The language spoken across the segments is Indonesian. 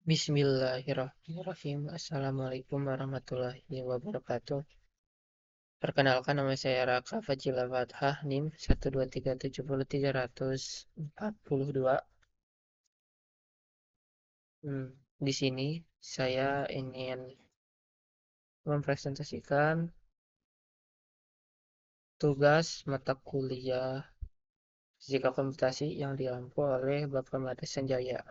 Bismillahirrahmanirrahim. Assalamualaikum warahmatullahi wabarakatuh. Perkenalkan, nama saya Raka Fajila Fathah, NIM 123703042. Di sini saya ingin mempresentasikan tugas mata kuliah Fisika Komputasi yang diampu oleh Bapak Made Sanjaya.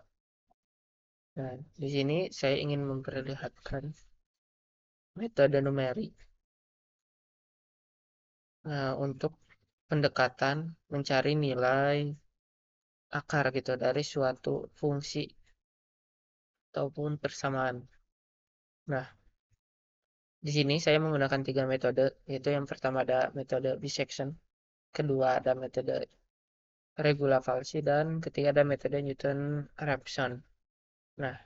Nah, di sini saya ingin memperlihatkan metode numerik. Nah, untuk pendekatan mencari nilai akar gitu dari suatu fungsi ataupun persamaan. Nah, di sini saya menggunakan tiga metode, yaitu yang pertama ada metode bisection, kedua ada metode regula falsi, dan ketiga ada metode Newton-Raphson. Nah,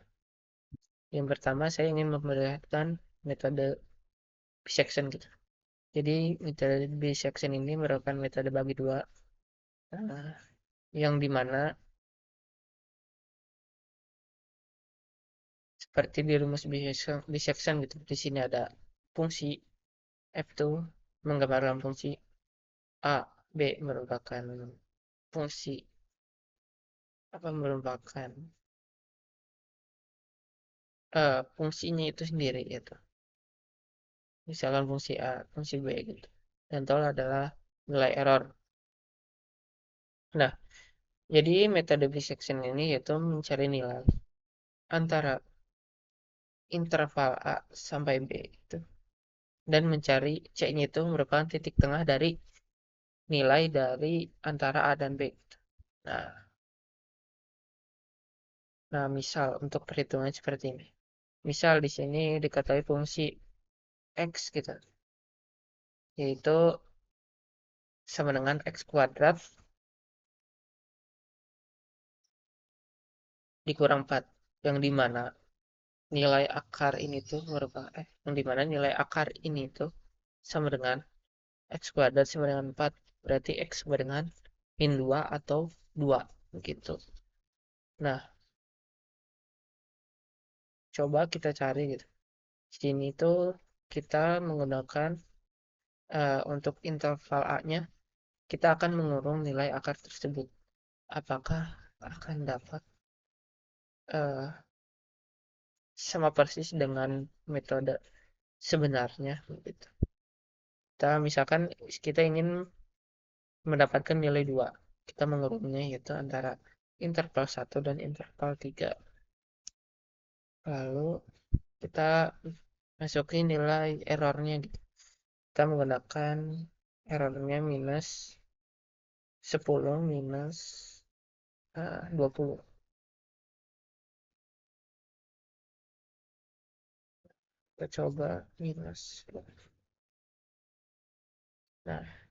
yang pertama saya ingin memperlihatkan metode bisection gitu. Jadi metode bisection ini merupakan metode bagi dua, nah, yang dimana seperti di rumus bisection gitu. Di sini ada fungsi F2 menggambarkan fungsi A, B merupakan fungsi apa merupakan fungsinya itu sendiri gitu. Misalkan fungsi A, fungsi B gitu. Dan tol adalah nilai error. Nah, jadi metode bisection ini yaitu mencari nilai antara interval A sampai B gitu. Dan mencari C-nya itu merupakan titik tengah dari nilai dari antara A dan B gitu. Nah, misal untuk perhitungan seperti ini. Misal di sini diketahui fungsi X gitu, yaitu sama dengan X kuadrat dikurang 4, yang dimana nilai akar ini tuh merupakan yang dimana nilai akar ini tuh sama dengan X kuadrat sama dengan 4, berarti X sama dengan min 2 atau 2 gitu. Nah, coba kita cari gitu. Di sini tuh kita menggunakan untuk interval A-nya, kita akan mengurung nilai akar tersebut. Apakah akan dapat eh, sama persis dengan metode sebenarnya gitu. Kita misalkan kita ingin mendapatkan nilai 2. Kita mengurungnya yaitu antara interval 1 dan interval 3. Lalu kita masukin nilai errornya gitu. Kita menggunakan errornya minus 10 minus 20. Kita coba minus. Nah,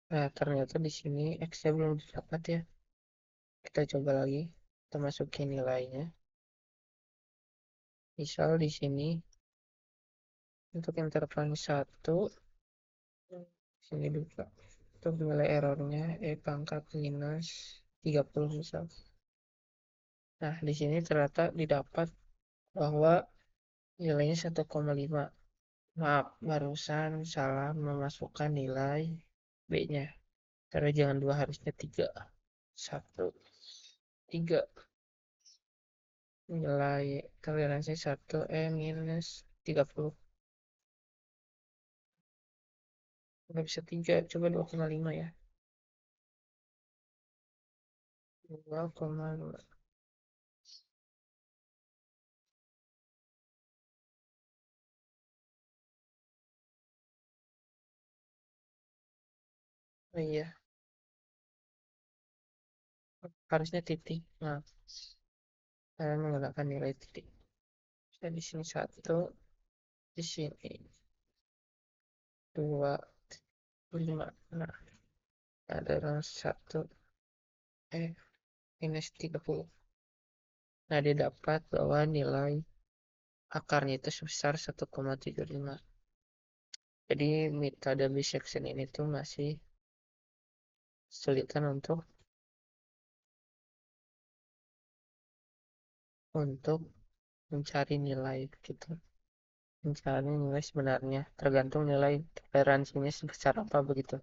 ternyata di sini X-nya belum didapat ya. Kita coba lagi. Kita masukin nilainya. Misal di sini untuk interval 1, sini juga. Untuk nilai errornya pangkat minus 30 misal. Nah, di sini ternyata didapat bahwa nilainya 1,5. Maaf, barusan salah memasukkan nilai B-nya. Karena jangan 2, harusnya 3. 1, 3. Nilai toleransi 1 minus 30. Nggak bisa 3, coba 2,5 ya. 2,5. Oh iya, harusnya titik. Nah, saya menggunakan nilai titik. Saya di sini 1, di sini 2, 5. Nah, ada 1 minus 30. Nah, dia dapat bahwa nilai akarnya itu sebesar 1,75. Jadi metode bisection ini tuh masih kesulitan untuk mencari nilai gitu. Mencari nilai sebenarnya tergantung nilai toleransinya sebesar apa begitu.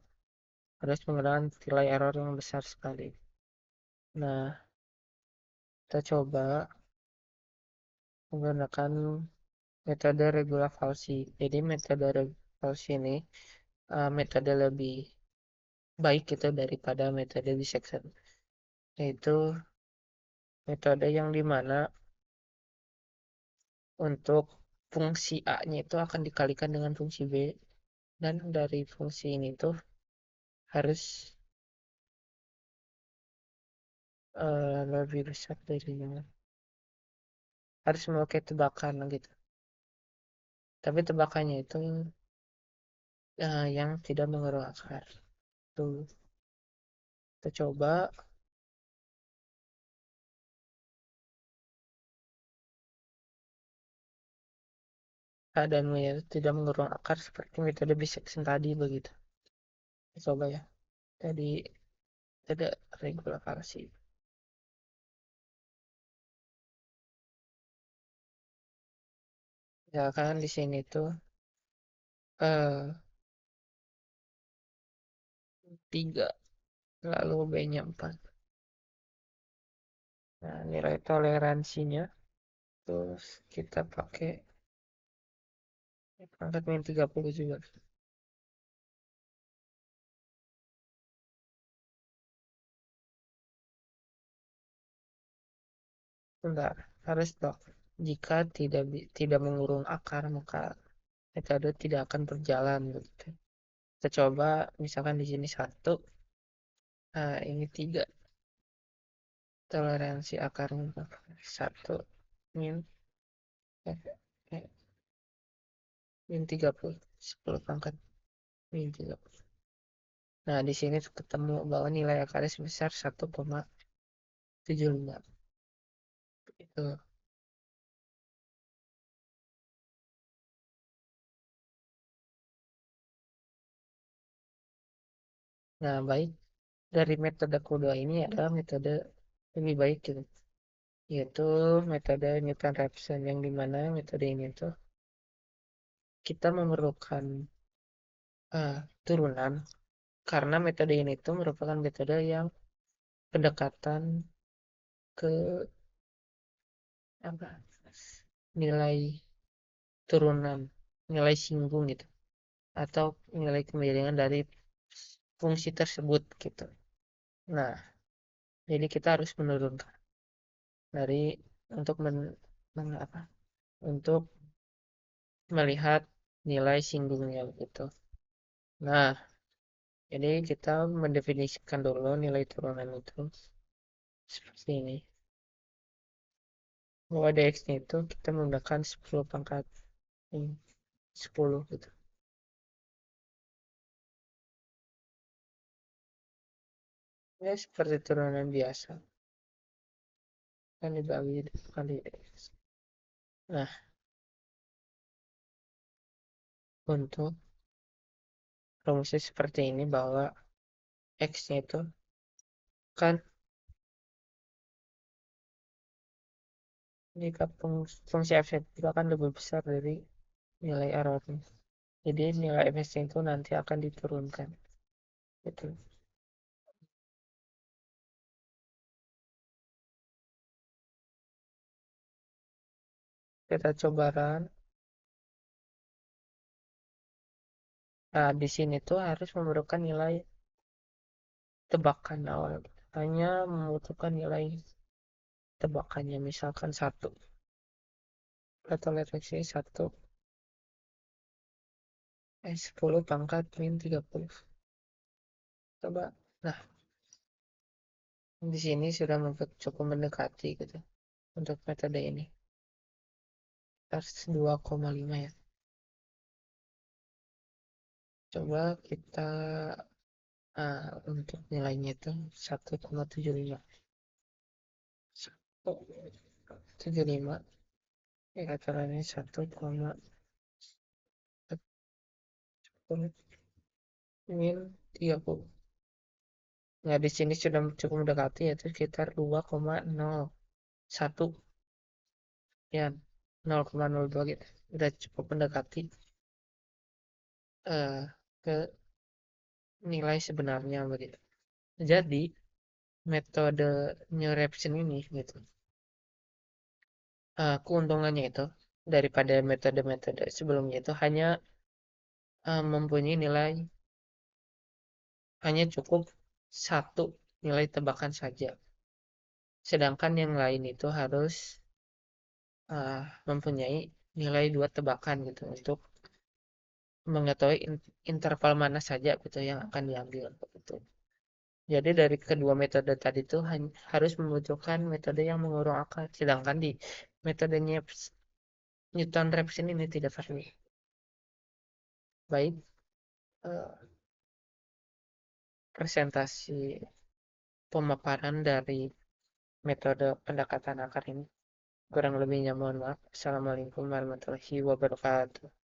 Harus menggunakan nilai error yang besar sekali. Nah, kita coba menggunakan metode regula falsi. Jadi metode regula falsi ini metode lebih baik gitu daripada metode dissection. Yaitu metode yang dimana untuk fungsi A-nya itu akan dikalikan dengan fungsi B dan dari fungsi ini tuh harus lebih besar darinya. Harus memakai tebakan gitu. Tapi tebakannya itu yang tidak mengurung akar. Tuh, kita coba keadaannya itu tidak mengurung akar seperti metode bisection tadi begitu. Kita coba ya. Tadi ada regulasi. Ya kan di sini tuh eh 3 lalu B-nya 4. Nah, nilai toleransinya terus kita pakai pangkat min 30 juga. Bentar, harus dok. Jika tidak mengurung akar maka metode tidak akan berjalan begitu. Kita coba misalkan di sini 1, nah ini 3. Toleransi akarnya 1 min eh, eh, min 30, 10 pangkat min 30. Nah, di sini ketemu bahwa nilai akarnya sebesar 1,75. Itu. Nah, baik dari metode kedua ini adalah metode lebih baik gitu. Yaitu metode Newton-Raphson yang dimana metode ini tuh kita memerlukan turunan karena metode ini tuh merupakan metode yang pendekatan ke apa nilai turunan, nilai singgung gitu atau nilai kemiringan dari fungsi tersebut gitu. Nah, jadi kita harus menurunkan dari untuk apa? Untuk melihat nilai singgungnya gitu. Nah, jadi kita mendefinisikan dulu nilai turunan itu seperti ini. Bahwa dx-nya itu kita menggunakan 10 pangkat 10 gitu. Ya seperti turunan biasa. Kan dibagi kali dx. Nah, untuk rumusnya seperti ini bahwa x-nya itu kan jika fungsi f itu akan lebih besar dari nilai errornya. Jadi nilai fs itu nanti akan diturunkan. Gitu. Kita coba run. Nah, di sini tuh harus memerlukan nilai tebakan awal. Hanya membutuhkan nilai tebakannya misalkan 1. Atau letriksi 1. 10 pangkat min 30. Coba. Nah, di sini sudah cukup mendekati gitu untuk metode ini. Ars 2,5 ya. Coba kita untuk nilainya itu 1,75. 1,75 ya caranya 1,10 min 30. Nah, di sini sudah cukup mendekati yaitu sekitar 2,01 ya 0,02 gitu. Udah cukup mendekati eh, ke nilai sebenarnya begitu. Jadi metode new Repsin ini gitu. Keuntungannya itu daripada metode-metode sebelumnya itu mempunyai nilai hanya cukup satu nilai tebakan saja. Sedangkan yang lain itu harus mempunyai nilai dua tebakan gitu untuk mengetahui interval mana saja gitu yang akan diambil gitu. Jadi dari kedua metode tadi itu harus membutuhkan metode yang mengurung akar. Sedangkan di metodenya Newton Raphson ini tidak perlu. Baik, eh, presentasi pemaparan dari metode pendekatan akar ini. Kurang lebihnya mohon maaf. Assalamualaikum warahmatullahi wabarakatuh.